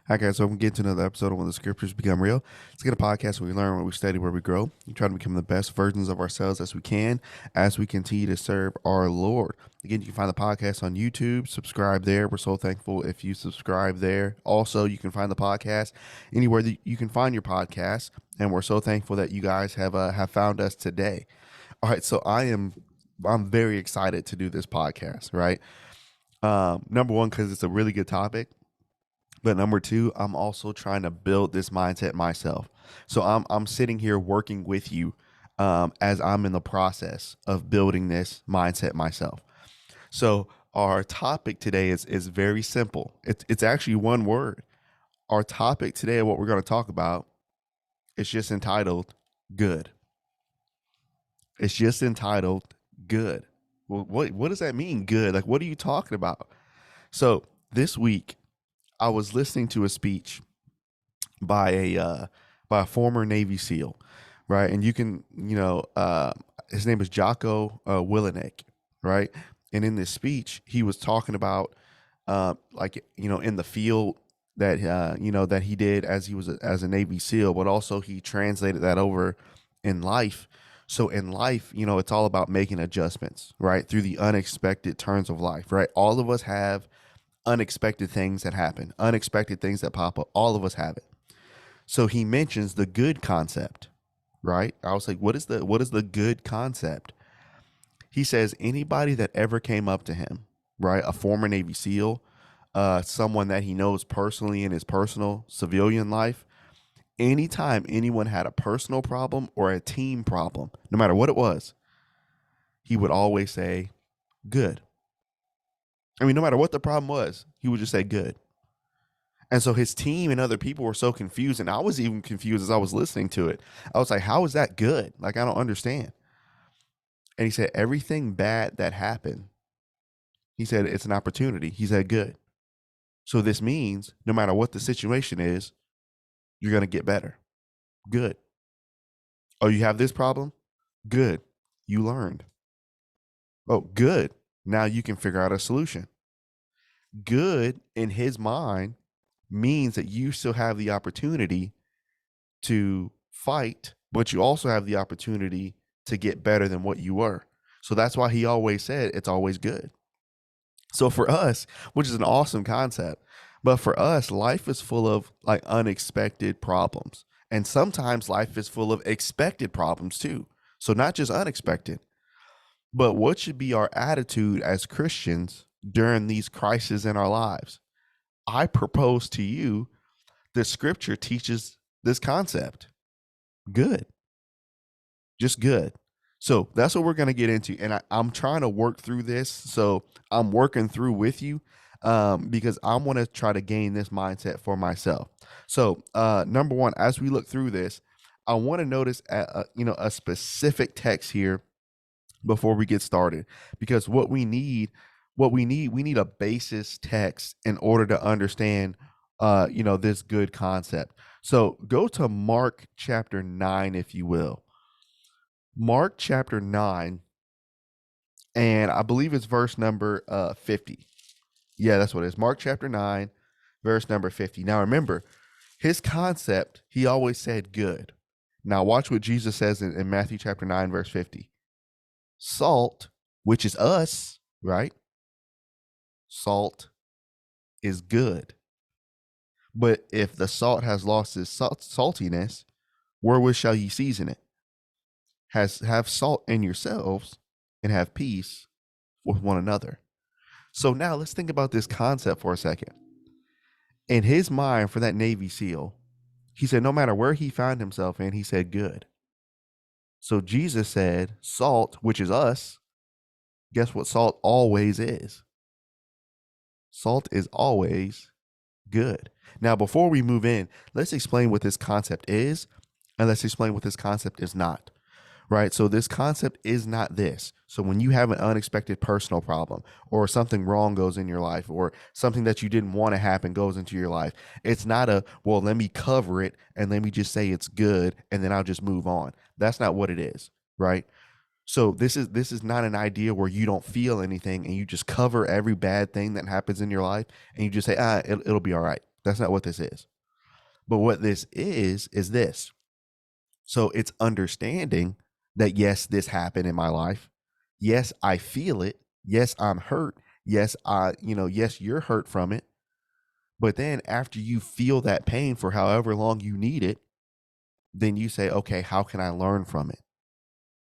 Hi guys, so I'm getting to another episode of When the Scriptures Become Real. Let's get a podcast where we learn, where we study, where we grow. We try to become the best versions of ourselves as we continue to serve our Lord. Again, you can find the podcast on YouTube. Subscribe there. We're so thankful if you subscribe there. Also, you can find the podcast anywhere that you can find your podcast, and we're so thankful that you guys have found us today. All right, so I'm very excited to do this podcast. Right, number one because it's a really good topic. But number two, I'm also trying to build this mindset myself. So I'm sitting here working with you as I'm in the process of building this mindset myself. So our topic today is very simple. It's actually one word. Our topic today, what we're going to talk about, is just entitled "Good." It's just entitled "Good." Well, what does that mean? Good? Like, what are you talking about? So this week, I was listening to a speech by a former Navy SEAL, right? And you can, his name is Jocko Willenick, right? And in this speech, he was talking about, in the field that that he did as he was as a Navy SEAL, but also he translated that over in life. So in life, it's all about making adjustments, right? Through the unexpected turns of life, right? All of us have unexpected things that happen, unexpected things that pop up. All of us have it. So he mentions the good concept, right? I was like, what is the good concept? He says anybody that ever came up to him, right? A former Navy SEAL, someone that he knows personally in his personal civilian life, anytime anyone had a personal problem or a team problem, no matter what it was, he would always say, good. I mean, no matter what the problem was, he would just say good. And so his team and other people were so confused. And I was even confused as I was listening to it. I was like, how is that good? Like, I don't understand. And he said, everything bad that happened, he said, it's an opportunity. He said, good. So this means no matter what the situation is, you're going to get better. Good. Oh, you have this problem? Good. You learned. Oh, good. Now you can figure out a solution. Good in his mind means that you still have the opportunity to fight, but you also have the opportunity to get better than what you were. So that's why he always said it's always good. So for us, which is an awesome concept, but for us, life is full of like unexpected problems. And sometimes life is full of expected problems too. So not just unexpected, but what should be our attitude as Christians during these crises in our lives? I propose to you the scripture teaches this concept. Good. Just good. So that's what we're going to get into. And I'm trying to work through this. So I'm working through with you because I want to try to gain this mindset for myself. So number one, as we look through this, I want to notice a specific text here before we get started, because we need a basis text in order to understand this good concept. So go to Mark chapter 9, if you will. Mark chapter 9, and I believe it's verse number 50. Yeah, that's what it is. Mark chapter 9, verse number 50. Now remember, his concept, he always said good. Now watch what Jesus says in Matthew chapter 9, verse 50. Salt, which is us, right? Salt is good. But if the salt has lost its saltiness, wherewith shall ye season it? Have salt in yourselves and have peace with one another. So now let's think about this concept for a second. In his mind, for that Navy SEAL, he said no matter where he found himself in, he said good. So Jesus said salt, which is us. Guess what salt always is? Salt is always good. Now, before we move in, let's explain what this concept is, and let's explain what this concept is not. Right? So this concept is not this. So when you have an unexpected personal problem or something wrong goes in your life or something that you didn't want to happen goes into your life, it's not well, let me cover it and let me just say it's good and then I'll just move on. That's not what it is, right? So this is not an idea where you don't feel anything and you just cover every bad thing that happens in your life and you just say, it'll be all right. That's not what this is. But what this is this. So it's understanding that, yes, this happened in my life. Yes, I feel it. Yes, I'm hurt. Yes, yes, you're hurt from it. But then after you feel that pain for however long you need it, then you say, okay, how can I learn from it?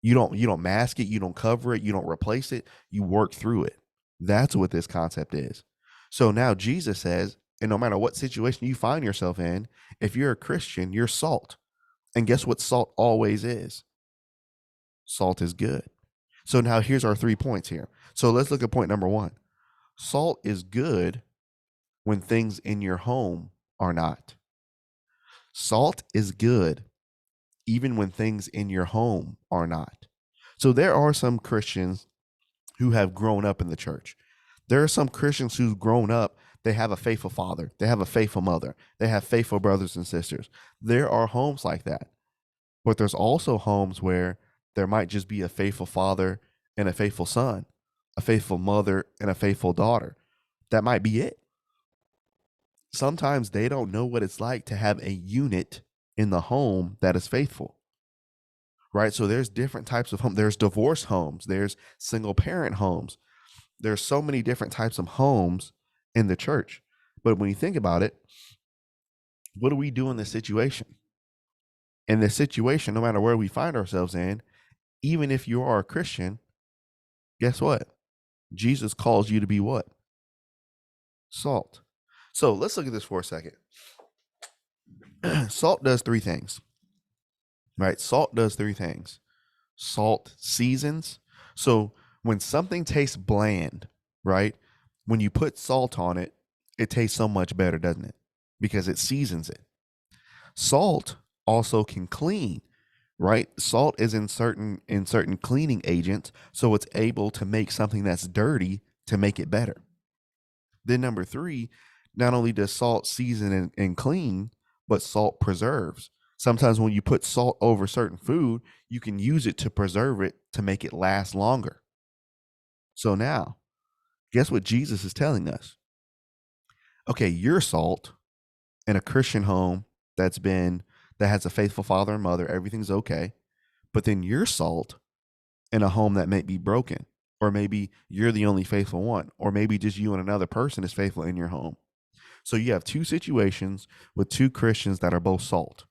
You don't mask it, you don't cover it, you don't replace it, you work through it. That's what this concept is. So now Jesus says, and no matter what situation you find yourself in, if you're a Christian, you're salt. And guess what salt always is? Salt is good. So now here's our 3 points here. So let's look at point number 1. Salt is good when things in your home are not. Salt is good even when things in your home are not. So there are some Christians who have grown up in the church. There are some Christians who've grown up, they have a faithful father, they have a faithful mother, they have faithful brothers and sisters. There are homes like that. But there's also homes where there might just be a faithful father and a faithful son, a faithful mother and a faithful daughter. That might be it. Sometimes they don't know what it's like to have a unit in the home that is faithful. Right? So there's different types of homes. There's divorce homes, there's single parent homes. There's so many different types of homes in the church. But when you think about it, what do we do in this situation? In this situation, no matter where we find ourselves in, even if you are a Christian, guess what? Jesus calls you to be what? Salt. So let's look at this for a second. Salt does 3 things, right? Salt does 3 things. Salt seasons. So when something tastes bland, right? When you put salt on it, it tastes so much better, doesn't it? Because it seasons it. Salt also can clean, right? Salt is in certain cleaning agents, so it's able to make something that's dirty to make it better. Then number 3, not only does salt season and clean, but salt preserves. Sometimes when you put salt over certain food, you can use it to preserve it to make it last longer. So now, guess what Jesus is telling us? Okay, you're salt in a Christian home that has a faithful father and mother, everything's okay. But then you're salt in a home that may be broken, or maybe you're the only faithful one, or maybe just you and another person is faithful in your home. So you have 2 situations with 2 Christians that are both salt.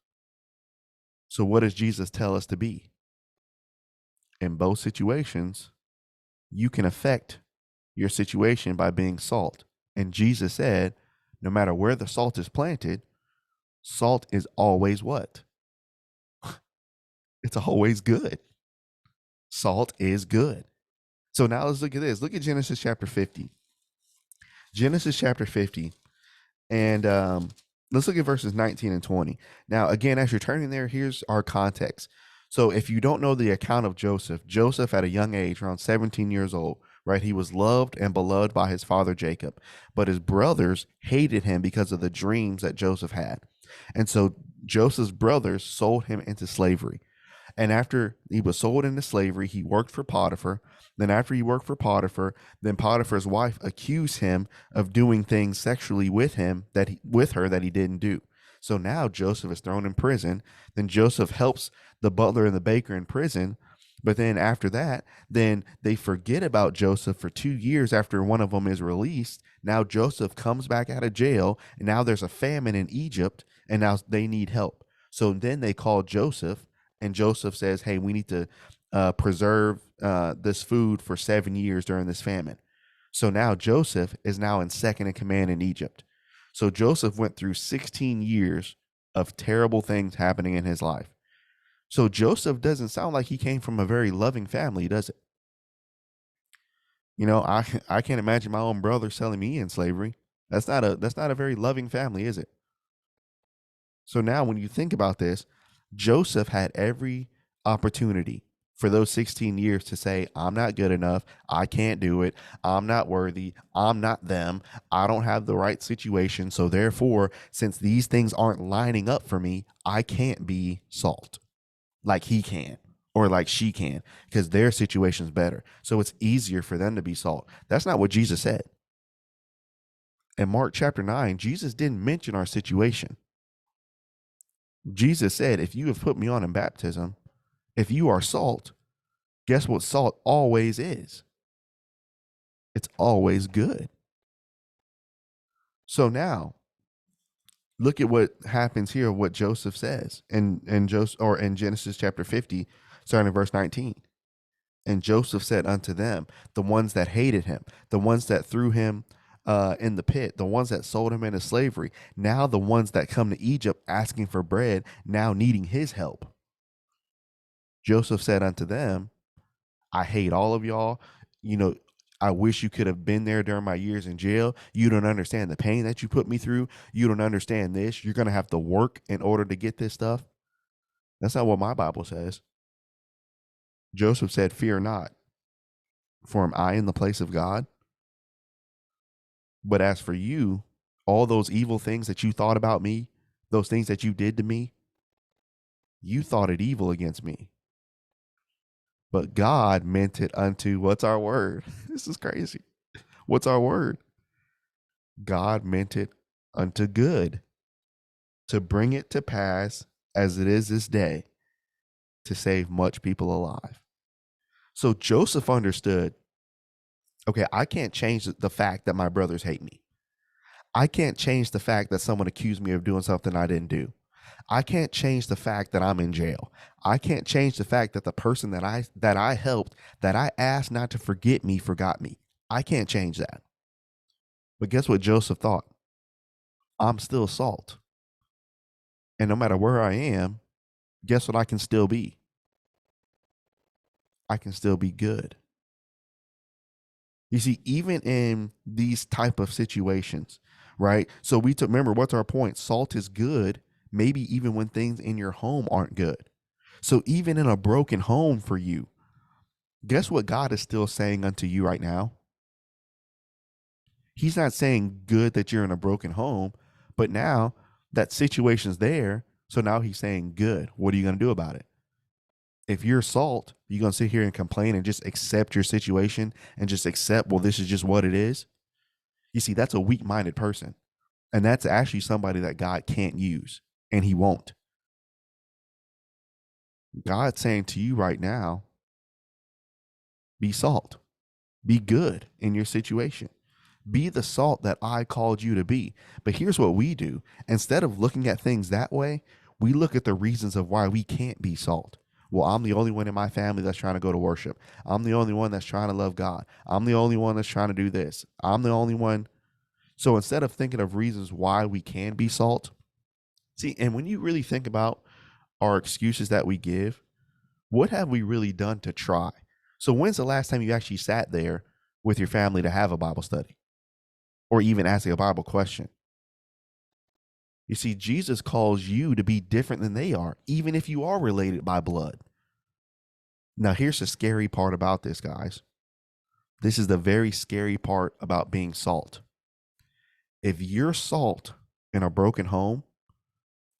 So what does Jesus tell us to be? In both situations, you can affect your situation by being salt. And Jesus said, no matter where the salt is planted, salt is always what? It's always good. Salt is good. So now let's look at this. Look at Genesis chapter 50. Genesis chapter 50. And let's look at verses 19 and 20. Now, again, as you're turning there, here's our context. So if you don't know the account of Joseph, Joseph at a young age, around 17 years old, right? He was loved and beloved by his father Jacob, but his brothers hated him because of the dreams that Joseph had. And so Joseph's brothers sold him into slavery. And after he was sold into slavery, he worked for Potiphar. Then after he worked for Potiphar, then Potiphar's wife accused him of doing things sexually with her that he didn't do. So now Joseph is thrown in prison. Then Joseph helps the butler and the baker in prison. But then after that, then they forget about Joseph for 2 years after one of them is released. Now Joseph comes back out of jail, and now there's a famine in Egypt, and now they need help. So then they call Joseph, and Joseph says, hey, we need to preserve this food for 7 years during this famine. So now Joseph is now in second in command in Egypt. So Joseph went through 16 years of terrible things happening in his life. So Joseph doesn't sound like he came from a very loving family, does it? You know, I can't imagine my own brother selling me in slavery. That's not a very loving family, is it? So now when you think about this, Joseph had every opportunity for those 16 years to say, I'm not good enough. I can't do it. I'm not worthy. I'm not them. I don't have the right situation. So therefore, since these things aren't lining up for me, I can't be salt like he can or like she can, because their situation's better. So it's easier for them to be salt. That's not what Jesus said. in Mark chapter 9, Jesus didn't mention our situation. Jesus said, if you have put me on in baptism, if you are salt, guess what salt always is? It's always good. So now, look at what happens here, what Joseph says in Genesis chapter 50, starting in verse 19. And Joseph said unto them, the ones that hated him, the ones that threw him in the pit, the ones that sold him into slavery, now the ones that come to Egypt asking for bread, now needing his help. Joseph said unto them, I hate all of y'all. I wish you could have been there during my years in jail. You don't understand the pain that you put me through. You don't understand this. You're going to have to work in order to get this stuff. That's not what my Bible says. Joseph said, fear not, for am I in the place of God? But as for you, all those evil things that you thought about me, those things that you did to me, you thought it evil against me. But God meant it unto, what's our word? This is crazy. What's our word? God meant it unto good, to bring it to pass as it is this day, to save much people alive. So Joseph understood, okay, I can't change the fact that my brothers hate me. I can't change the fact that someone accused me of doing something I didn't do. I can't change the fact that I'm in jail. I can't change the fact that the person that I helped, that I asked not to forget me, forgot me. I can't change that. But guess what Joseph thought? I'm still salt. And no matter where I am, guess what I can still be? I can still be good. You see, even in these type of situations, right? So remember, what's our point? Salt is good, maybe even when things in your home aren't good. So even in a broken home for you, guess what God is still saying unto you right now? He's not saying good that you're in a broken home, but now that situation's there. So now he's saying good. What are you going to do about it? If you're salt, you're going to sit here and complain and just accept your situation and just accept, well, this is just what it is. You see, that's a weak-minded person. And that's actually somebody that God can't use, and he won't. God's saying to you right now, be salt, be good in your situation. Be the salt that I called you to be. But here's what we do. Instead of looking at things that way, we look at the reasons of why we can't be salt. Well, I'm the only one in my family that's trying to go to worship. I'm the only one that's trying to love God. I'm the only one that's trying to do this. I'm the only one. So instead of thinking of reasons why we can be salt, see, and when you really think about our excuses that we give, what have we really done to try? So when's the last time you actually sat there with your family to have a Bible study or even asking a Bible question? You see, Jesus calls you to be different than they are, even if you are related by blood. Now, here's the scary part about this, guys. This is the very scary part about being salt. If you're salt in a broken home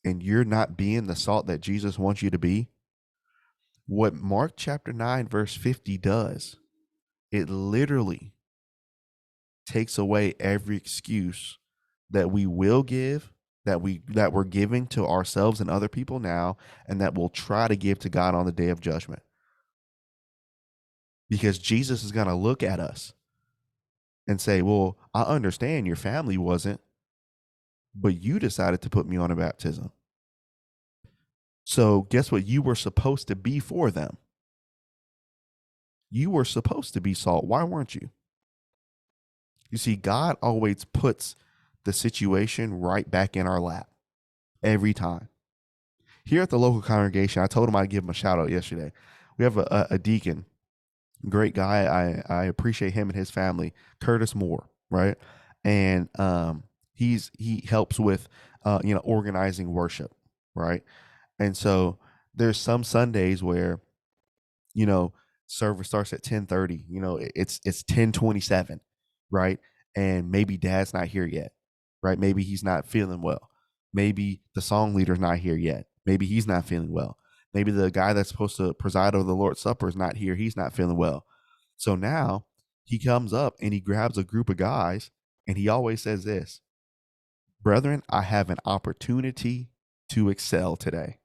and you're not being the salt that Jesus wants you to be, what Mark chapter 9, verse 50 does, it literally takes away every excuse that we will give, that we're giving to ourselves and other people now, and that we'll try to give to God on the day of judgment. Because Jesus is going to look at us and say, well, I understand your family wasn't, but you decided to put me on a baptism. So guess what? You were supposed to be for them. You were supposed to be salt. Why weren't you? You see, God always puts the situation right back in our lap every time. Here at the local congregation, I told him I'd give him a shout out yesterday. We have a deacon, great guy. I appreciate him and his family, Curtis Moore, right? And he helps with organizing worship, right? And so there's some Sundays where service starts at 10:30. It's 10:27, right? And maybe dad's not here yet, right? Maybe he's not feeling well. Maybe the song leader's not here yet. Maybe he's not feeling well. Maybe the guy that's supposed to preside over the Lord's Supper is not here. He's not feeling well. So now he comes up and he grabs a group of guys And he always says this: brethren, I have an opportunity to excel today.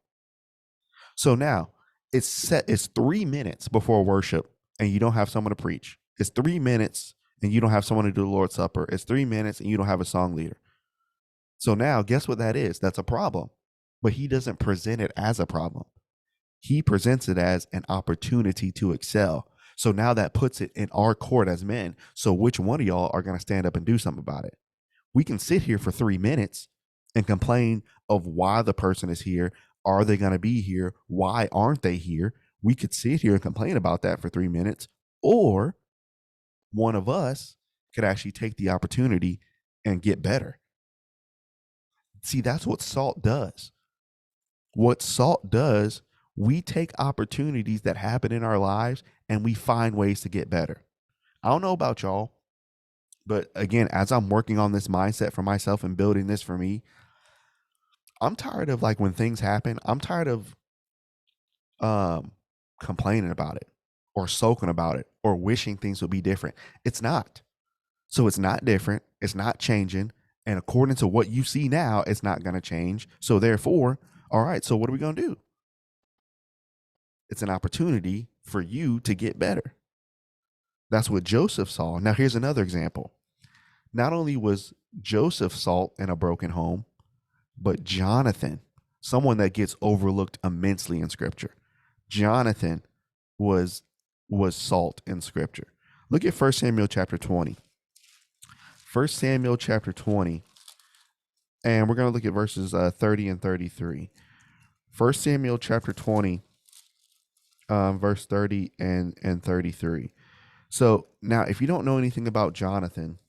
So now it's 3 minutes before worship and you don't have someone to preach. It's 3 minutes and you don't have someone to do the Lord's Supper. It's 3 minutes and you don't have a song leader. So now guess what that is? That's a problem. But he doesn't present it as a problem. He presents it as an opportunity to excel. So now that puts it in our court as men. So which one of y'all are going to stand up and do something about it? We can sit here for 3 minutes and complain of why the person is here. Are they going to be here? Why aren't they here? We could sit here and complain about that for 3 minutes. Or one of us could actually take the opportunity and get better. See, that's what salt does. What salt does, we take opportunities that happen in our lives and we find ways to get better. I don't know about y'all, but again, as I'm working on this mindset for myself and building this for me, I'm tired of, like, when things happen, I'm tired of complaining about it or sulking about it or wishing things would be different. It's not. So it's not different. It's not changing. And according to what you see now, it's not going to change. So therefore, all right, so what are we going to do? It's an opportunity for you to get better. That's what Joseph saw. Now, here's another example. Not only was Joseph salt in a broken home, but Jonathan, someone that gets overlooked immensely in Scripture. Jonathan was salt in Scripture. Look at 1 Samuel chapter 20. 1 Samuel chapter 20, and we're going to look at verses 30 and 33. 1 Samuel chapter 20, verse 30 and 33. So now, if you don't know anything about Jonathan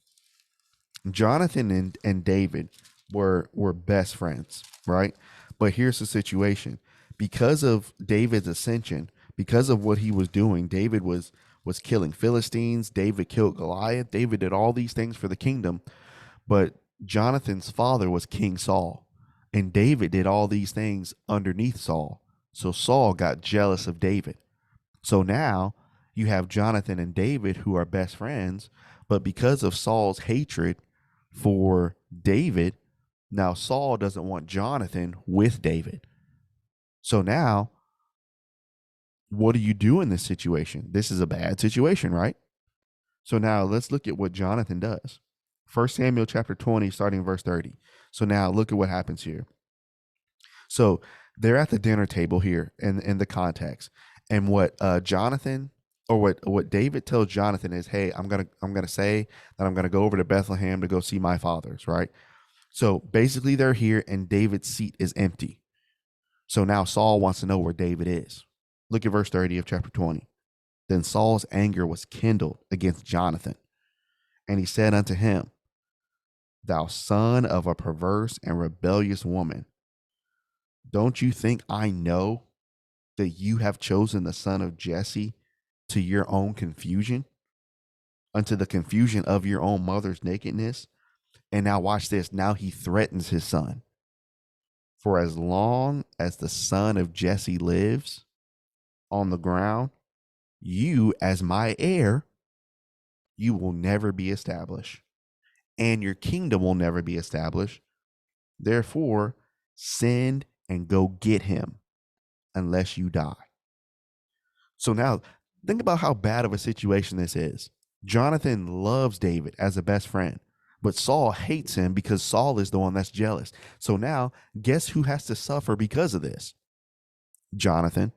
and David were best friends, right? But here's the situation. Because of David's ascension, because of what he was doing, David was killing Philistines. David killed Goliath. David did all these things for the kingdom. But Jonathan's father was King Saul. And David did all these things underneath Saul. So Saul got jealous of David. So now you have Jonathan and David who are best friends. But because of Saul's hatred for David, now Saul doesn't want Jonathan with David. So now, what do you do in this situation? This is a bad situation, right? So now let's look at what Jonathan does. 1 Samuel chapter 20, starting verse 30. So now look at what happens here. So they're at the dinner table here in the context. And what Jonathan, or what David tells Jonathan is, hey, I'm gonna say that I'm gonna go over to Bethlehem to go see my fathers, right? So basically they're here and David's seat is empty. So now Saul wants to know where David is. Look at verse 30 of chapter 20. Then Saul's anger was kindled against Jonathan, and he said unto him, thou son of a perverse and rebellious woman, don't you think I know that you have chosen the son of Jesse to your own confusion, unto the confusion of your own mother's nakedness? And now watch this. Now he threatens his son. For as long as the son of Jesse lives on the ground, you as my heir, you will never be established, and your kingdom will never be established. Therefore, send and go get him, unless you die. So now think about how bad of a situation this is. Jonathan loves David as a best friend, but Saul hates him because Saul is the one that's jealous. So now guess who has to suffer because of this? Jonathan.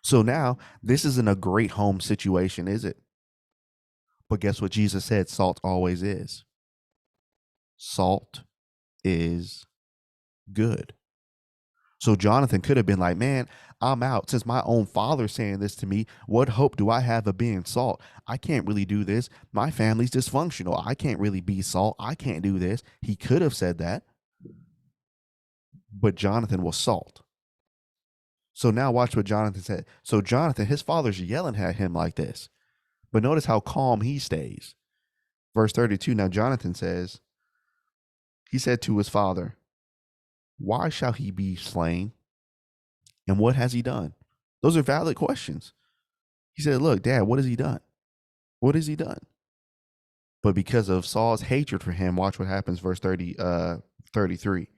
So now this isn't a great home situation, is it? But guess what Jesus said salt always is? Salt is good. So Jonathan could have been like, man, I'm out. Since my own father's saying this to me, what hope do I have of being salt? I can't really do this. My family's dysfunctional. I can't really be salt. I can't do this. He could have said that. But Jonathan was salt. So now watch what Jonathan said. So Jonathan, his father's yelling at him like this. But notice how calm he stays. Verse 32, now Jonathan says, he said to his father, why shall he be slain? And what has he done? Those are valid questions. He said, look, Dad, what has he done? What has he done? But because of Saul's hatred for him, watch what happens, verse 33.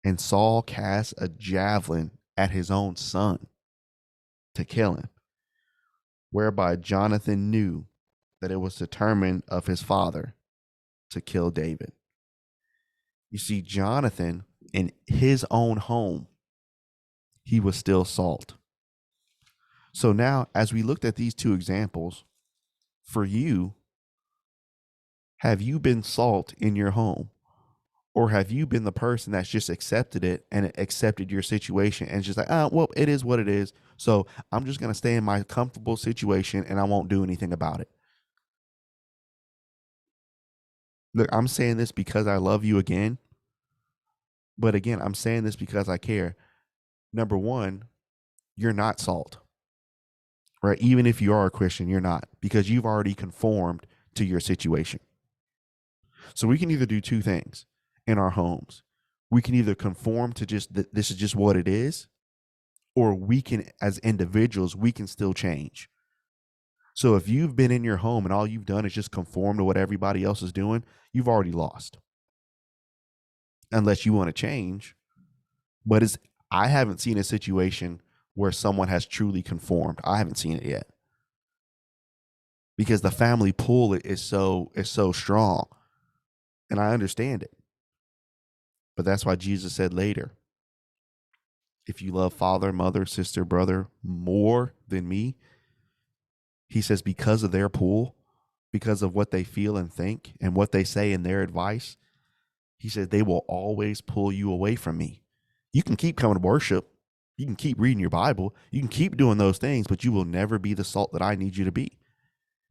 And Saul cast a javelin at his own son to kill him, whereby Jonathan knew that it was determined of his father to kill David. You see, Jonathan, in his own home, he was still salt. So now, as we looked at these two examples, for you, have you been salt in your home? Or have you been the person that's just accepted it and accepted your situation and just like, well, it is what it is. So I'm just going to stay in my comfortable situation and I won't do anything about it. Look, I'm saying this because I love you again. But again, I'm saying this because I care. Number one, you're not salt, right? Even if you are a Christian, you're not, because you've already conformed to your situation. So we can either do two things in our homes. We can either conform to just this is just what it is, or we can, as individuals, we can still change. So if you've been in your home and all you've done is just conform to what everybody else is doing, you've already lost. Unless you want to change. But I haven't seen a situation where someone has truly conformed. I haven't seen it yet. Because the family pull is so strong. And I understand it. But that's why Jesus said later, if you love father, mother, sister, brother more than me, he says, because of their pull, because of what they feel and think and what they say in their advice, he said, they will always pull you away from me. You can keep coming to worship. You can keep reading your Bible. You can keep doing those things, but you will never be the salt that I need you to be.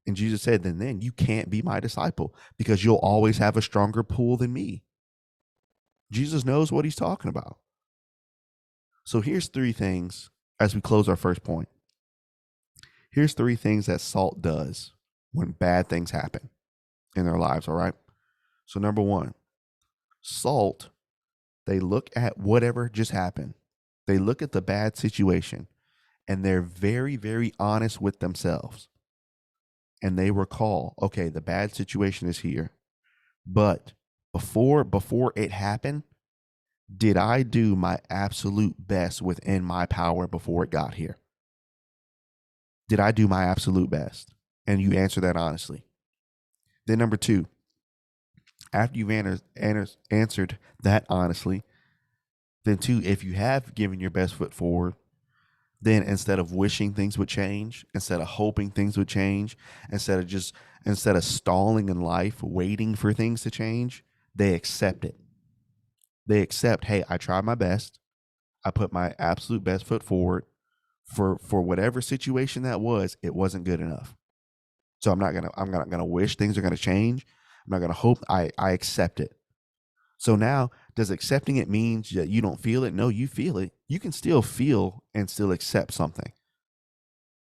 And Jesus said, then you can't be my disciple because you'll always have a stronger pull than me. Jesus knows what he's talking about. So here's three things as we close our first point. Here's three things that salt does when bad things happen in their lives, all right? So number one, salt, they look at whatever just happened. They look at the bad situation and they're very, very honest with themselves. And they recall, okay, the bad situation is here. But before it happened, did I do my absolute best within my power before it got here? Did I do my absolute best? And you answer that honestly. Then number two, after you've answered that honestly, then two, if you have given your best foot forward, then instead of wishing things would change, instead of hoping things would change, instead of stalling in life, waiting for things to change, they accept it. They accept, hey, I tried my best. I put my absolute best foot forward. For whatever situation that was, it wasn't good enough. So I'm not gonna wish things are gonna change. I'm not gonna hope. I accept it. So now, does accepting it mean that you don't feel it? No, you feel it. You can still feel and still accept something.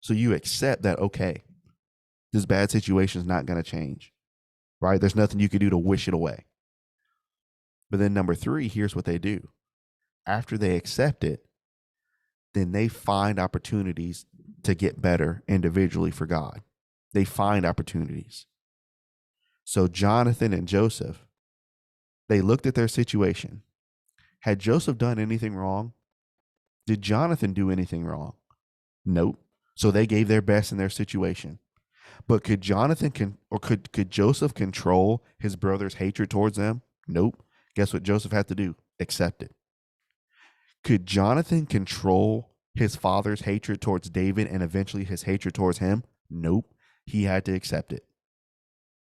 So you accept that, okay, this bad situation is not gonna change, right? There's nothing you can do to wish it away. But then number three, here's what they do. After they accept it, then they find opportunities to get better individually for God. They find opportunities. So Jonathan and Joseph, they looked at their situation. Had Joseph done anything wrong? Did Jonathan do anything wrong? Nope. So they gave their best in their situation. But could could Joseph control his brother's hatred towards them? Nope. Guess what Joseph had to do? Accept it. Could Jonathan control his father's hatred towards David and eventually his hatred towards him? Nope. He had to accept it.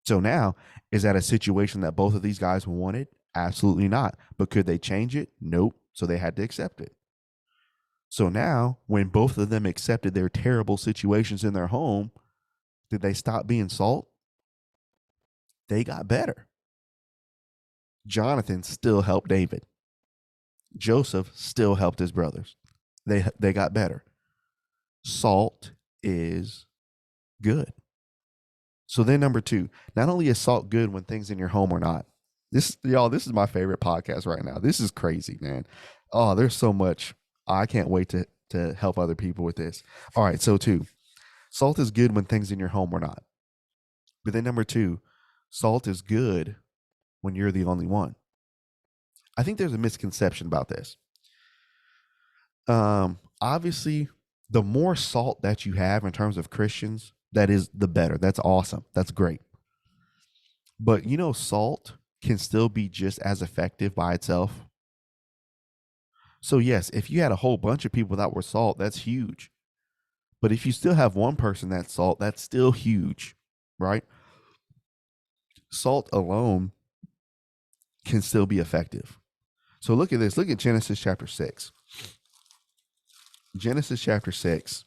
So now, is that a situation that both of these guys wanted? Absolutely not. But could they change it? Nope. So they had to accept it. So now, when both of them accepted their terrible situations in their home, did they stop being salt? They got better. Jonathan still helped David. Joseph still helped his brothers. They got better. Salt is good. So then number two, not only is salt good when things in your home are not. This is my favorite podcast right now. This is crazy, man. Oh, there's so much. I can't wait to help other people with this. All right, so two, salt is good when things in your home are not. But then number two, Salt is good when you're the only one. I think there's a misconception about this. Obviously, the more salt that you have in terms of Christians, that is the better. That's awesome. That's great. But salt can still be just as effective by itself. So yes, if you had a whole bunch of people that were salt, that's huge. But if you still have one person that's salt, that's still huge, right? Salt alone can still be effective. So look at this. Look at Genesis chapter 6. Genesis chapter 6.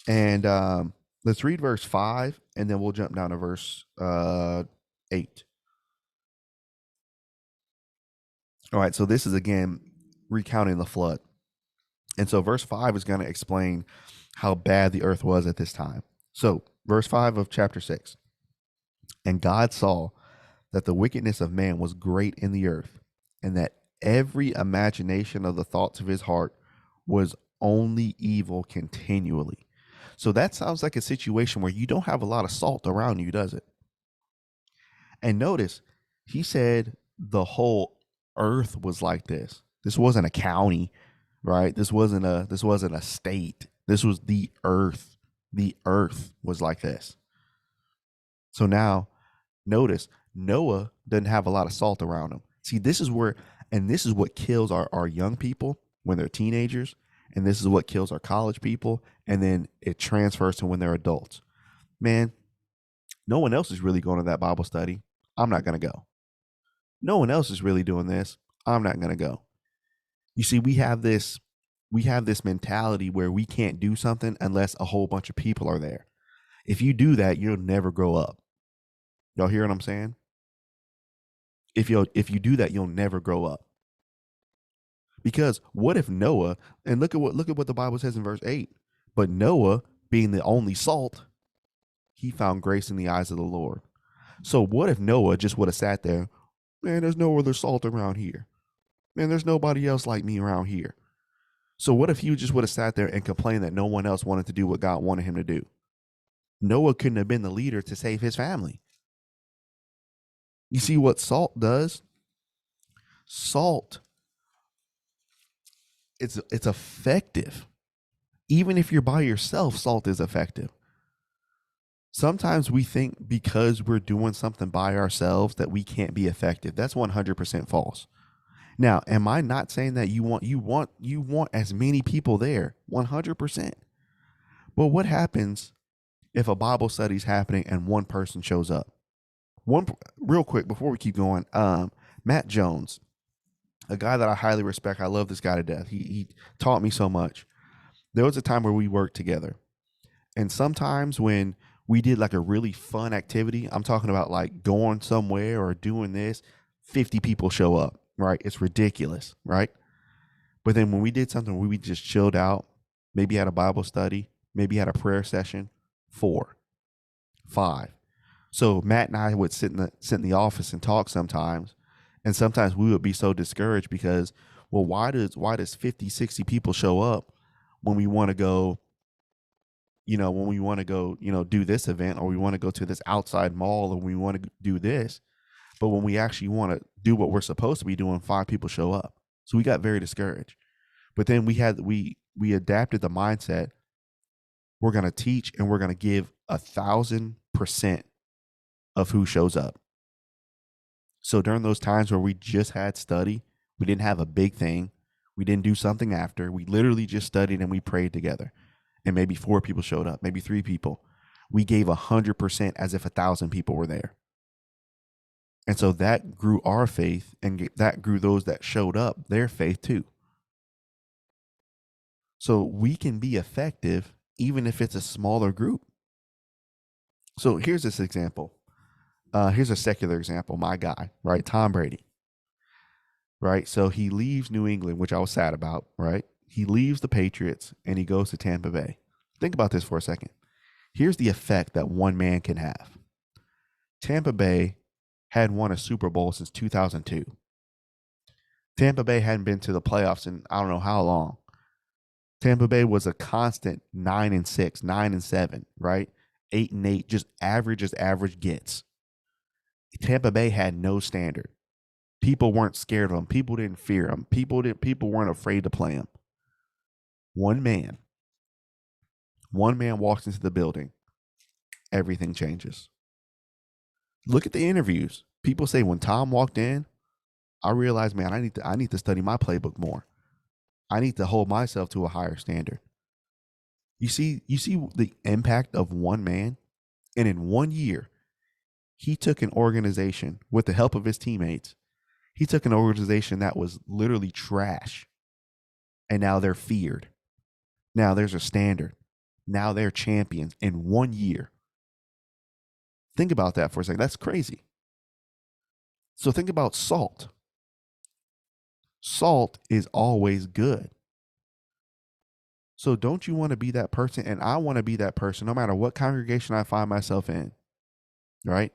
And let's read verse 5, and then we'll jump down to verse 8. All right, so this is again recounting the flood. And so verse 5 is going to explain how bad the earth was at this time. So verse 5 of chapter 6. And God saw that the wickedness of man was great in the earth, and that every imagination of the thoughts of his heart was only evil continually. So that sounds like a situation where you don't have a lot of salt around you, does it? And notice, he said the whole earth was like this. This wasn't a county, right? This wasn't a state. This was the earth. The earth was like this. So now, notice, Noah doesn't have a lot of salt around him. See, this is what kills our young people when they're teenagers. And this is what kills our college people. And then it transfers to when they're adults. Man, no one else is really going to that Bible study. I'm not going to go. No one else is really doing this. I'm not going to go. You see, we have this mentality where we can't do something unless a whole bunch of people are there. If you do that, you'll never grow up. Y'all hear what I'm saying? If you do that, you'll never grow up. Because what if Noah, and look at what the Bible says in verse 8, but Noah, being the only salt, he found grace in the eyes of the Lord. So what if Noah just would have sat there, man, there's no other salt around here. Man, there's nobody else like me around here. So what if he just would have sat there and complained that no one else wanted to do what God wanted him to do? Noah couldn't have been the leader to save his family. You see what salt does? Salt, it's effective. Even if you're by yourself, salt is effective. Sometimes we think because we're doing something by ourselves that we can't be effective. That's 100% false. Now, am I not saying that you want as many people there? 100%. But what happens if a Bible study is happening and one person shows up? Real quick before we keep going, Matt Jones, a guy that I highly respect. I love this guy to death. He taught me so much. There was a time where we worked together, and sometimes when we did like a really fun activity, I'm talking about like going somewhere or doing this, 50 people show up, right? It's ridiculous, right? But then when we did something where we just chilled out, maybe had a Bible study, maybe had a prayer session, 4, 5. So Matt and I would sit in the office and talk sometimes. And sometimes we would be so discouraged because, well, why does 50, 60 people show up when we want to go, do this event, or we want to go to this outside mall, or we want to do this. But when we actually want to do what we're supposed to be doing, 5 people show up. So we got very discouraged. But then we adapted the mindset. We're going to teach and we're going to give 1,000% of who shows up. So during those times where we just had study, we didn't have a big thing. We didn't do something after. We literally just studied and we prayed together. And maybe 4 people showed up, maybe 3 people. We gave 100% as if 1,000 people were there. And so that grew our faith, and that grew those that showed up, their faith too. So we can be effective even if it's a smaller group. So here's this example. Here's a secular example. My guy, right? Tom Brady, right? So he leaves New England, which I was sad about, right? He leaves the Patriots and he goes to Tampa Bay. Think about this for a second. Here's the effect that one man can have. Tampa Bay hadn't won a Super Bowl since 2002. Tampa Bay hadn't been to the playoffs in I don't know how long. Tampa Bay was a constant 9-6, 9-7, right? 8-8, just average as average gets. Tampa Bay had no standard. People weren't scared of him. People didn't fear him. People weren't afraid to play him. One man walks into the building, everything changes. Look at the interviews. People say when Tom walked in, I realized, man, I need to study my playbook more. I need to hold myself to a higher standard. You see the impact of one man, and in 1 year, he took an organization with the help of his teammates. He took an organization that was literally trash, and now they're feared. Now there's a standard. Now they're champions in 1 year. Think about that for a second. That's crazy. So think about salt. Salt is always good. So don't you want to be that person? And I want to be that person no matter what congregation I find myself in, right?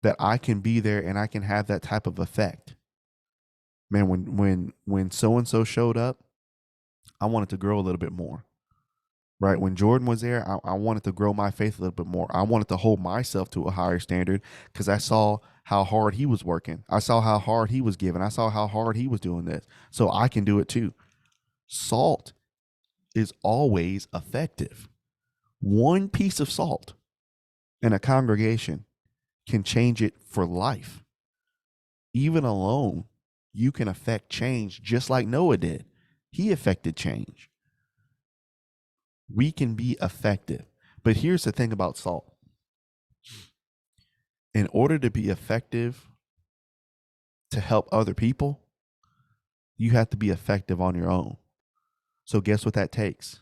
That I can be there and I can have that type of effect. Man, when so-and-so showed up, I wanted to grow a little bit more. Right? When Jordan was there, I wanted to grow my faith a little bit more. I wanted to hold myself to a higher standard because I saw how hard he was working. I saw how hard he was giving. I saw how hard he was doing this. So I can do it too. Salt is always effective. One piece of salt in a congregation can change it for life. Even alone, you can affect change just like Noah did. He affected change. We can be effective. But here's the thing about salt. In order to be effective to help other people, you have to be effective on your own. So guess what that takes?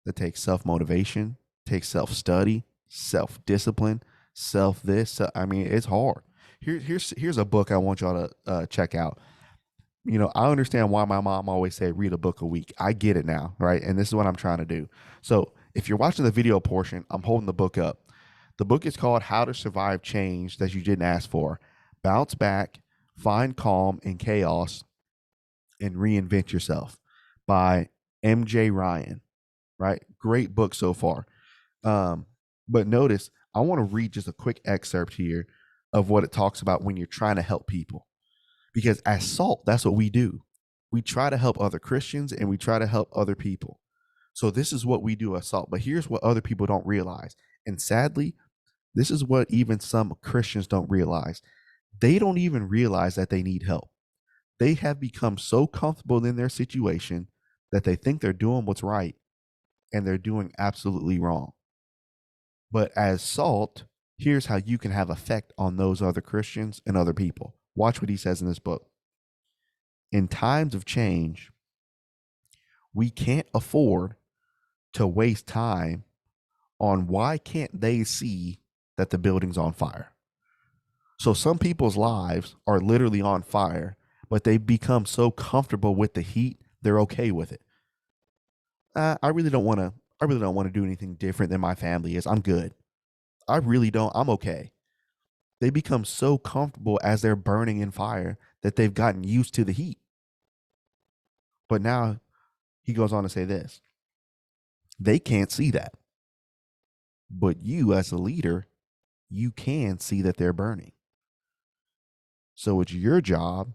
That takes self-motivation, takes self-study, self-discipline, self-this. I mean, it's hard. Here's a book I want y'all to check out. You know, I understand why my mom always said read a book a week. I get it now, right? And this is what I'm trying to do. So if you're watching the video portion, I'm holding the book up. The book is called How to Survive Change That You Didn't Ask For. Bounce Back, Find Calm in Chaos, and Reinvent Yourself by MJ Ryan, right? Great book so far. But notice, I want to read just a quick excerpt here of what it talks about when you're trying to help people. Because as salt, that's what we do. We try to help other Christians and we try to help other people. So this is what we do as salt. But here's what other people don't realize. And sadly, this is what even some Christians don't realize. They don't even realize that they need help. They have become so comfortable in their situation that they think they're doing what's right and they're doing absolutely wrong. But as salt, here's how you can have effect on those other Christians and other people. Watch what he says in this book. In times of change, we can't afford to waste time on why can't they see that the building's on fire. So some people's lives are literally on fire, but they've become so comfortable with the heat, they're okay with it. I really don't want to do anything different than my family is. I'm good. I really don't. I'm okay. They become so comfortable as they're burning in fire that they've gotten used to the heat. But now he goes on to say this. They can't see that. But you as a leader, you can see that they're burning. So it's your job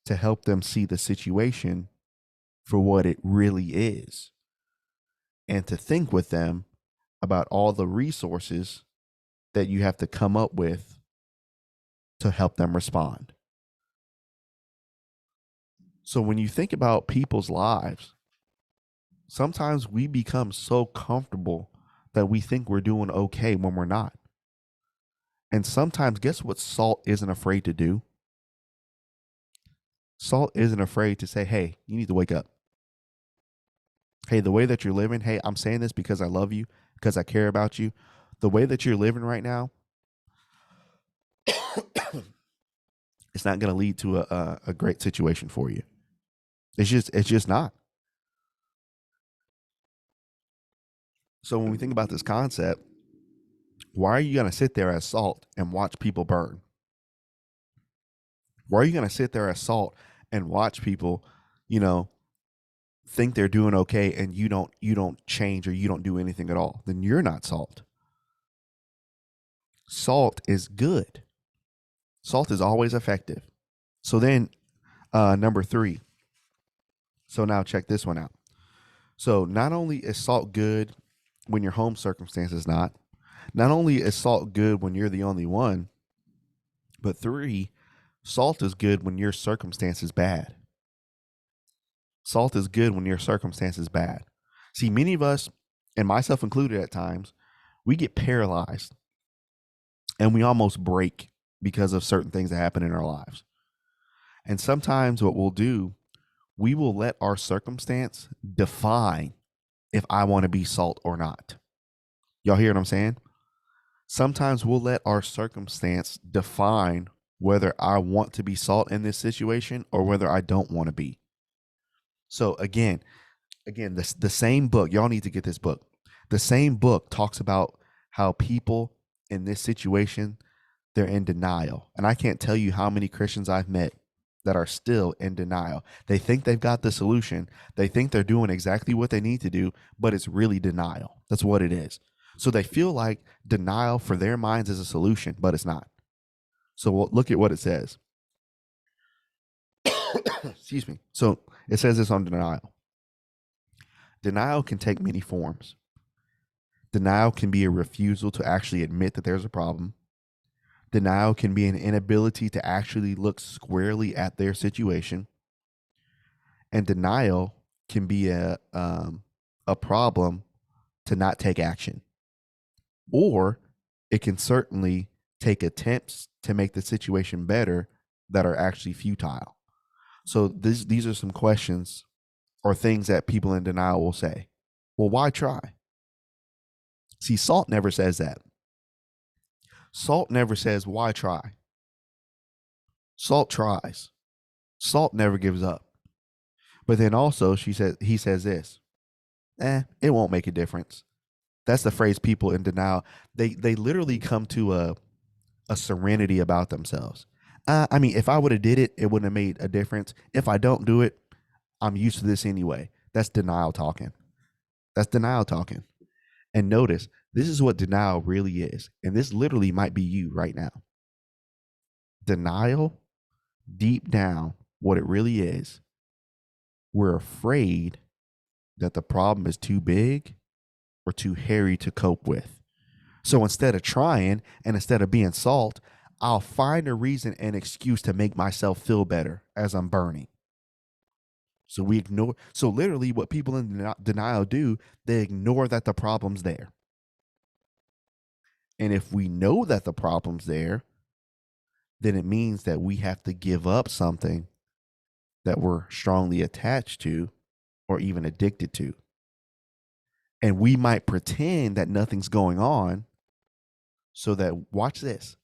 to help them see the situation for what it really is and to think with them about all the resources that you have to come up with to help them respond. So when you think about people's lives, sometimes we become so comfortable that we think we're doing okay when we're not. And sometimes, guess what salt isn't afraid to do? Salt isn't afraid to say, hey, you need to wake up. Hey, the way that you're living, hey, I'm saying this because I love you, because I care about you. The way that you're living right now, it's not going to lead to a great situation for you. It's just not. So when we think about this concept, why are you going to sit there as salt and watch people burn? Why are you going to sit there as salt and watch people, think they're doing okay and you don't change or you don't do anything at all? Then you're not salt. salt is good. Salt is always effective. So then, number 3. So now check this one out. So not only is salt good when your home circumstance is not only is salt good when you're the only one, but 3, salt is good when your circumstance is bad. Salt is good when your circumstance is bad. See, many of us, and myself included at times, we get paralyzed and we almost break because of certain things that happen in our lives. And sometimes what we'll do, we will let our circumstance define if I want to be salt or not. Y'all hear what I'm saying? Sometimes we'll let our circumstance define whether I want to be salt in this situation or whether I don't want to be. So again, the same book, y'all need to get this book. The same book talks about how people in this situation, they're in denial. And I can't tell you how many Christians I've met that are still in denial. They think they've got the solution. They think they're doing exactly what they need to do, but it's really denial. That's what it is. So they feel like denial for their minds is a solution, but it's not. So we'll look at what it says. Excuse me. So it says this on denial. Denial can take many forms. Denial can be a refusal to actually admit that there's a problem. Denial can be an inability to actually look squarely at their situation. And denial can be a problem to not take action. Or it can certainly take attempts to make the situation better that are actually futile. So these are some questions or things that people in denial will say. Well, why try? See, salt never says that. Salt never says, why try? Salt tries. Salt never gives up. But then also he says this, it won't make a difference. That's the phrase people in denial. They literally come to a serenity about themselves. I mean, if I would have did it, it wouldn't have made a difference. If I don't do it, I'm used to this anyway. That's denial talking. That's denial talking. And notice, this is what denial really is. And this literally might be you right now. Denial, deep down, what it really is, we're afraid that the problem is too big or too hairy to cope with. So instead of trying and instead of being salt, I'll find a reason and excuse to make myself feel better as I'm burning. So we ignore. So literally what people in denial do, they ignore that the problem's there. And if we know that the problem's there, then it means that we have to give up something that we're strongly attached to or even addicted to. And we might pretend that nothing's going on so that, watch this,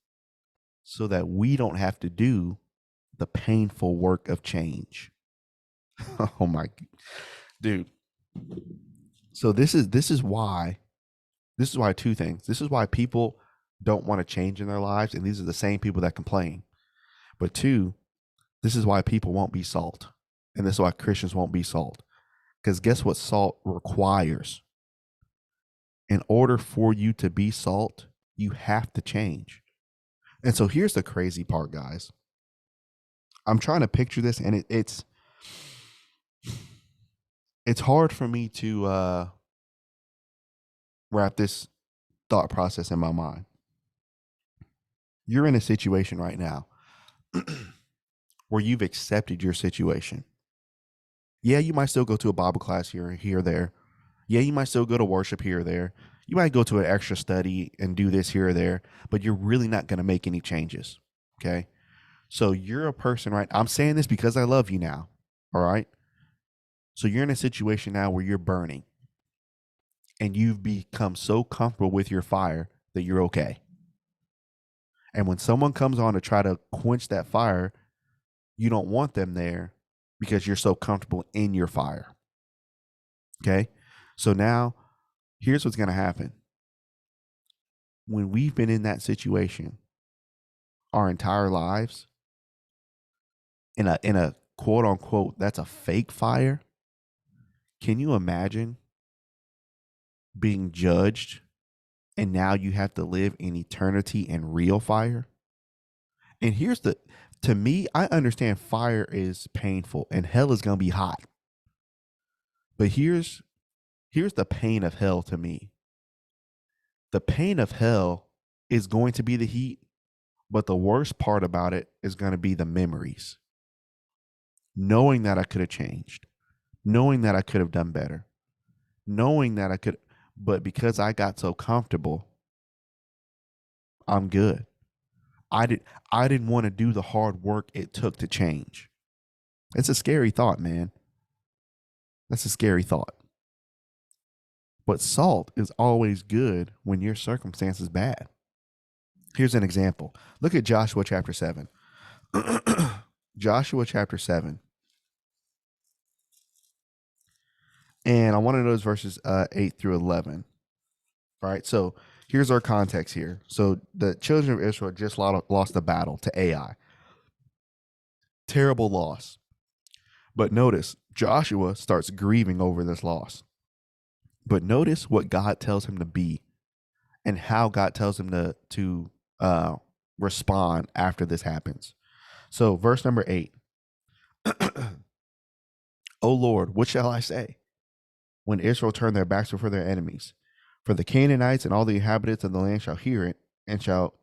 so that we don't have to do the painful work of change. Oh my dude. So this is why 2 things. This is why people don't want to change in their lives, and these are the same people that complain. But 2, this is why people won't be salt. And this is why Christians won't be salt. Because guess what salt requires? In order for you to be salt, you have to change. And so here's the crazy part, guys. I'm trying to picture this, and it's hard for me to wrap this thought process in my mind. You're in a situation right now where you've accepted your situation. Yeah, you might still go to a Bible class here or there. Yeah, you might still go to worship here or there. You might go to an extra study and do this here or there, but you're really not going to make any changes. Okay. So you're a person, right? I'm saying this because I love you now. All right. So you're in a situation now where you're burning and you've become so comfortable with your fire that you're okay. And when someone comes on to try to quench that fire, you don't want them there because you're so comfortable in your fire. Okay. So now here's what's going to happen. When we've been in that situation our entire lives, in a quote unquote, that's a fake fire. Can you imagine being judged and now you have to live in eternity and real fire. And to me, I understand fire is painful and hell is going to be hot. But here's the pain of hell to me. The pain of hell is going to be the heat, but the worst part about it is going to be the memories. Knowing that I could have changed, knowing that I could have done better, knowing that I could, but because I got so comfortable, I'm good. I didn't want to do the hard work it took to change. It's a scary thought, man. That's a scary thought. But salt is always good when your circumstance is bad. Here's an example. Look at Joshua chapter 7. Joshua chapter 7. And I want to notice verses 8 through 11. All right, so here's our context here. So the children of Israel just lost the battle to Ai. Terrible loss. But notice, Joshua starts grieving over this loss. But notice what God tells him to be and how God tells him to respond after this happens. So verse number 8. O Lord, what shall I say when Israel turn their backs before their enemies? For the Canaanites and all the inhabitants of the land shall hear it and shall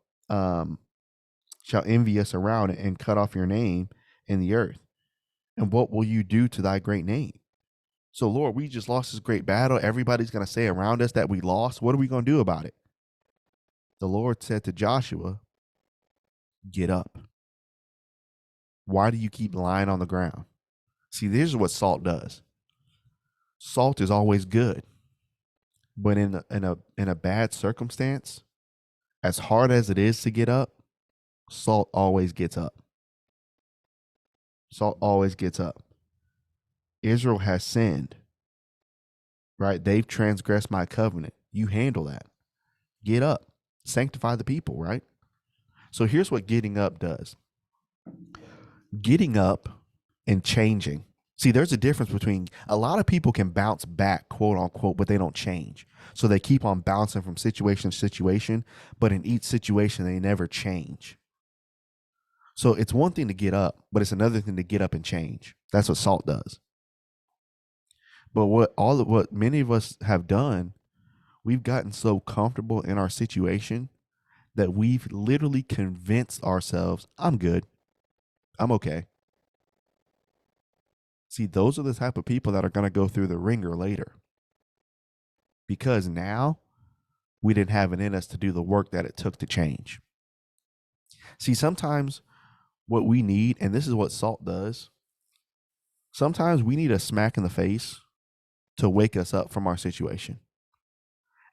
envy us around it and cut off your name in the earth. And what will you do to thy great name? So, Lord, we just lost this great battle. Everybody's going to say around us that we lost. What are we going to do about it? The Lord said to Joshua, get up. Why do you keep lying on the ground? See, this is what salt does. Salt is always good. But in a bad circumstance, as hard as it is to get up, salt always gets up. Salt always gets up. Israel has sinned, right? They've transgressed my covenant. You handle that. Get up. Sanctify the people, right? So here's what getting up does. Getting up and changing. See, there's a difference between a lot of people can bounce back, quote unquote, but they don't change. So they keep on bouncing from situation to situation, but in each situation, they never change. So it's one thing to get up, but it's another thing to get up and change. That's what salt does. But what many of us have done, we've gotten so comfortable in our situation that we've literally convinced ourselves, I'm good. I'm okay. See, those are the type of people that are going to go through the ringer later. Because now we didn't have it in us to do the work that it took to change. See, sometimes what we need, and this is what salt does, sometimes we need a smack in the face to wake us up from our situation.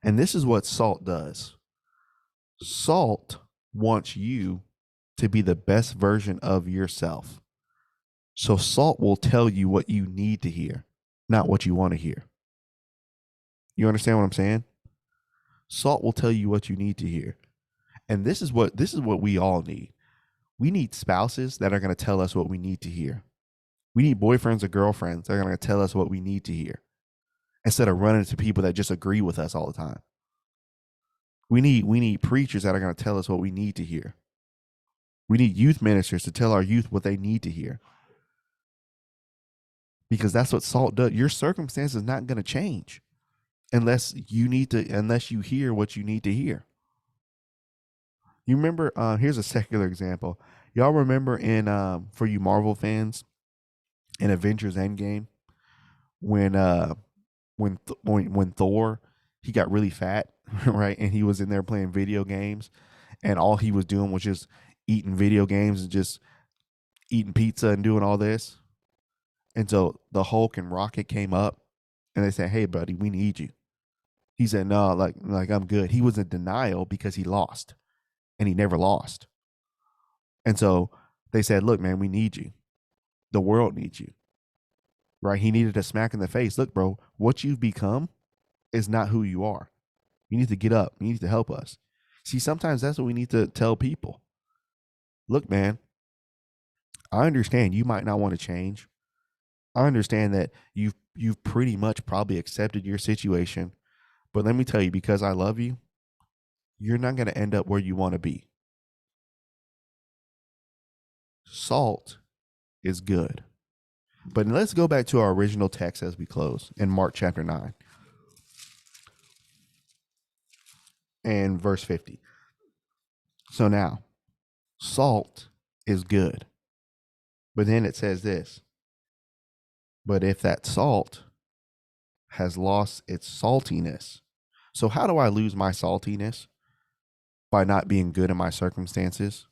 And this is what salt does. Salt wants you to be the best version of yourself. So salt will tell you what you need to hear, not what you want to hear. You understand what I'm saying? Salt will tell you what you need to hear. And this is what we all need. We need spouses that are going to tell us what we need to hear. We need boyfriends or girlfriends that are going to tell us what we need to hear, instead of running to people that just agree with us all the time. We need preachers that are going to tell us what we need to hear. We need youth ministers to tell our youth what they need to hear. Because that's what salt does. Your circumstance is not going to change unless you hear what you need to hear. You remember, here's a secular example. Y'all remember for you Marvel fans, in Avengers Endgame, when Thor, he got really fat, right? And he was in there playing video games, and all he was doing was just eating video games and just eating pizza and doing all this. And so the Hulk and Rocket came up and they said, hey, buddy, we need you. He said, no, like I'm good. He was in denial because he lost, and he never lost. And so they said, look, man, we need you. The world needs you. Right? He needed a smack in the face. Look, bro, what you've become is not who you are. You need to get up. You need to help us. See, sometimes that's what we need to tell people. Look, man, I understand you might not want to change. I understand that you've pretty much probably accepted your situation. But let me tell you, because I love you, you're not going to end up where you want to be. Salt is good. But let's go back to our original text as we close in Mark chapter 9 and verse 50. So now, salt is good. But then it says this. But if that salt has lost its saltiness. So how do I lose my saltiness? By not being good in my circumstances,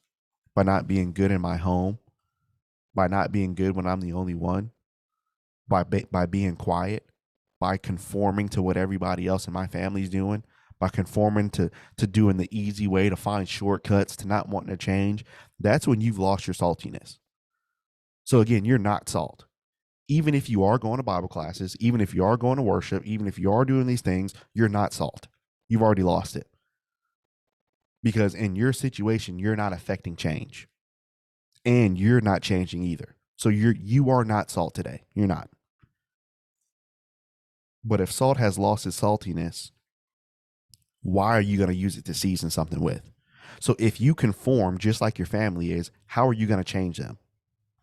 by not being good in my home, by not being good when I'm the only one, by being quiet, by conforming to what everybody else in my family's doing, by conforming to doing the easy way, to find shortcuts, to not wanting to change. That's when you've lost your saltiness. So again, you're not salt. Even if you are going to Bible classes, even if you are going to worship, even if you are doing these things, you're not salt. You've already lost it. Because in your situation, you're not affecting change. And you're not changing either. So you are not salt today. You're not. But if salt has lost its saltiness, why are you going to use it to season something with? So if you conform just like your family is, how are you going to change them?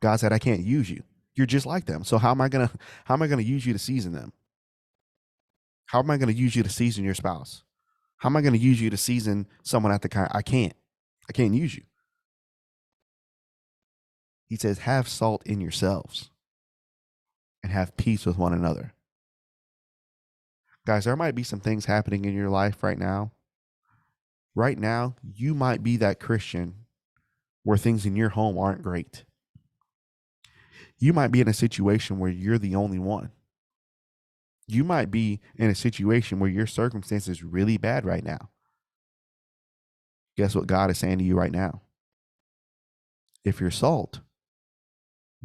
God said, I can't use you. You're just like them. So how am I going to use you to season them? How am I going to use you to season your spouse? How am I going to use you to season someone at the kind? I can't use you. He says, have salt in yourselves and have peace with one another. Guys, there might be some things happening in your life right now. Right now, you might be that Christian where things in your home aren't great. You might be in a situation where you're the only one. You might be in a situation where your circumstance is really bad right now. Guess what God is saying to you right now? If you're salt,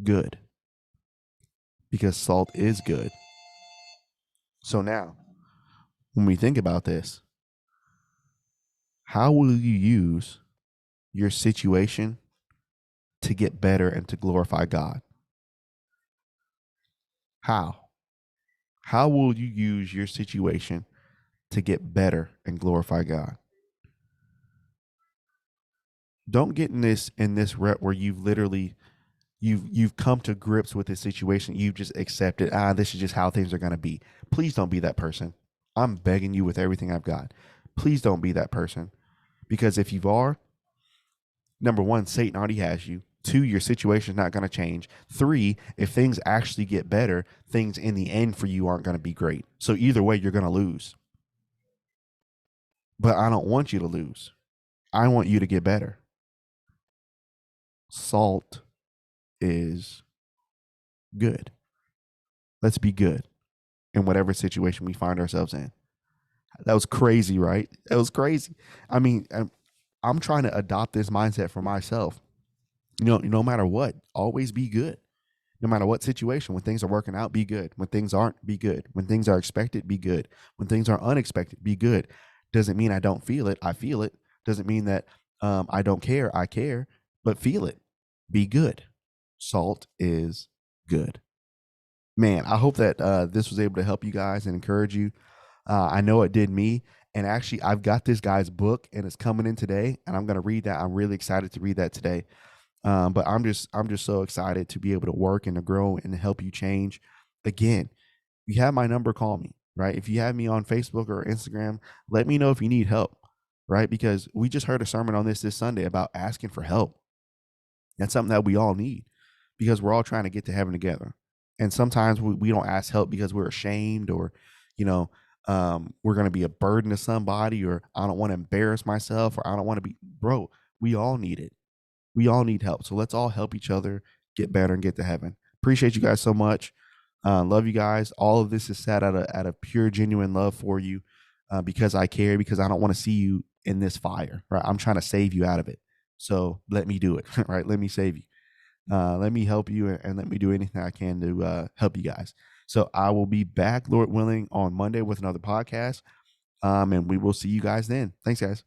good. Because salt is good. So now, when we think about this, how will you use your situation to get better and to glorify God? How? How will you use your situation to get better and glorify God? Don't get in this rut where you've come to grips with this situation. You've just accepted, this is just how things are going to be. Please don't be that person. I'm begging you with everything I've got. Please don't be that person. Because if you are, number one, Satan already has you. 2, your situation is not going to change. 3, if things actually get better, things in the end for you aren't going to be great. So either way, you're going to lose. But I don't want you to lose. I want you to get better. Salt is good. Let's be good in whatever situation we find ourselves in. That was crazy, right? That was crazy. I mean, I'm trying to adopt this mindset for myself. No matter what, always be good. No matter what situation, when things are working out, be good. When things aren't, be good. When things are expected, be good. When things are unexpected, be good. Doesn't mean I don't feel it. I feel it. Doesn't mean that I don't care. I care, but feel it. Be good. Salt is good. Man, I hope that this was able to help you guys and encourage you. I know it did me. And actually, I've got this guy's book, and it's coming in today, and I'm going to read that. I'm really excited to read that today. But I'm just so excited to be able to work and to grow and to help you change. Again, you have my number, call me, right? If you have me on Facebook or Instagram, let me know if you need help, right? Because we just heard a sermon on this Sunday about asking for help. That's something that we all need because we're all trying to get to heaven together. And sometimes we don't ask help because we're ashamed or, we're going to be a burden to somebody, or I don't want to embarrass myself, or I don't want to be, bro, we all need it. We all need help. So let's all help each other get better and get to heaven. Appreciate you guys so much. Love you guys. All of this is said out of pure, genuine love for you because I care, because I don't want to see you in this fire, right? I'm trying to save you out of it. So let me do it, right? Let me save you. Let me help you and let me do anything I can to help you guys. So I will be back, Lord willing, on Monday with another podcast. And we will see you guys then. Thanks, guys.